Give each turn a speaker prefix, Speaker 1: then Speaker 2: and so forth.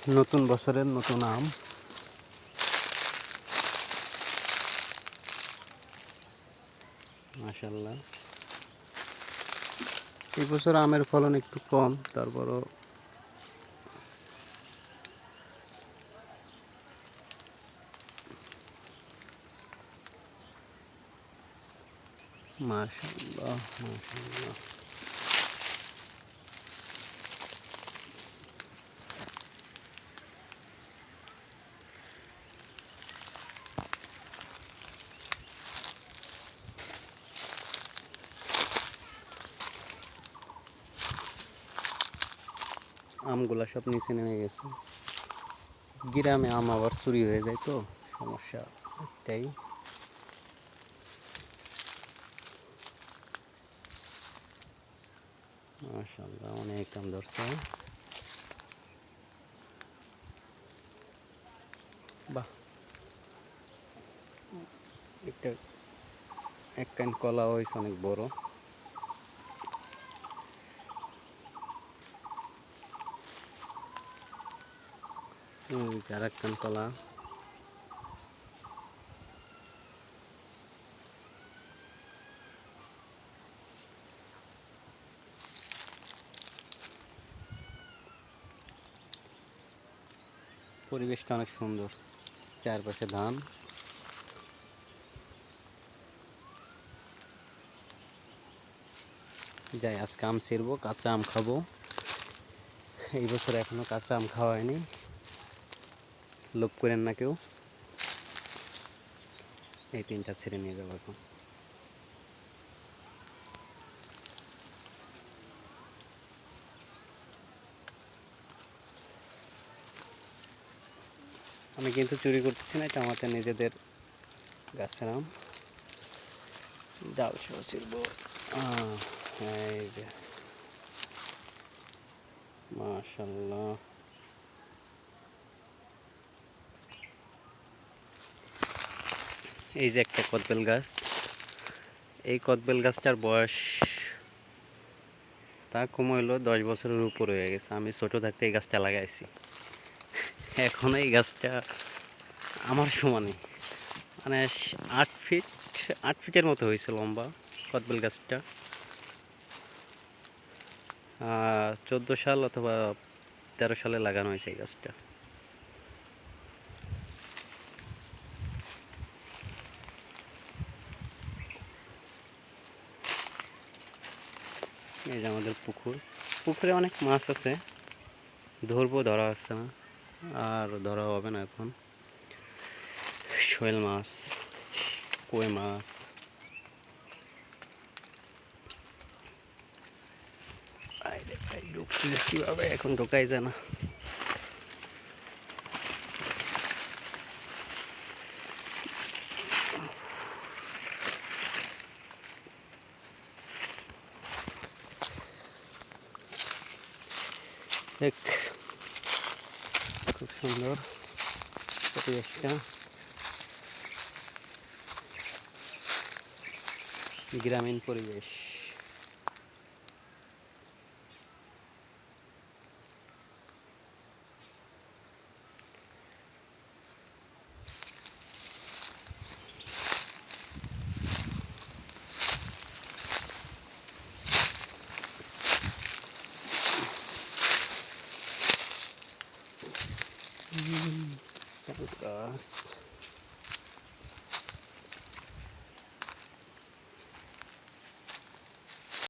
Speaker 1: নতুন বছরের নতুন আম। মাশাআল্লাহ, এই বছর আমের ফলন একটু কম, তারপরও মাশাআল্লাহ মাশাআল্লাহ। আমগুলা সব নিচে নেমে গেছে। গ্রামে আম আবার চুরি হয়ে যায়, তো সমস্যা একটাই। মাশাআল্লাহ, অনেক আম ধরছে। বাহ, একটা এক কান কলা হয়েছে অনেক বড়। আর এক কান কলা। পরিবেশটা অনেক সুন্দর, চারপাশে ধান। যাই, আজকে আম ছিঁড়বো, কাঁচা আম খাবো। এই বছর এখনো কাঁচা আম খাওয়া হয়নি, লোভ করেন না কেউ। এই তিনটা ছিঁড়ে নিয়ে যাবো এখন। আমি কিন্তু চুরি করতেছি না, এটা আমাদের নিজেদের গাছের আম। ডাল সহ ছিঁড়বো। এই যে মাশাআল্লাহ, এই যে একটা কদবেল গাছ। এই কদবেল গাছটার বয়স তা কম হইলো 10 বছরের উপর হয়ে গেছে। আমি ছোট থাকতে এই গাছটা লাগাইছি, এখন এই গাছটা আমার সমানই, মানে 8 ফিট, 8 ফিটের মতো হয়েছে লম্বা কদবেল গাছটা। 14 সাল অথবা 13 সালে লাগানো হয়েছে এই গাছটা। এই যে আমাদের পুকুর, পুকুরে অনেক মাছ আছে, ধরবো, ধরা হচ্ছে না, আর ধরা হবে না এখন। শোয়েল মাছ, কই মাছ। ঢুকছিল কীভাবে, এখন ঢোকাই যায় না। এক খুব সুন্দর পরিবেশটা, গ্রামীণ পরিবেশ। চাল গাছ।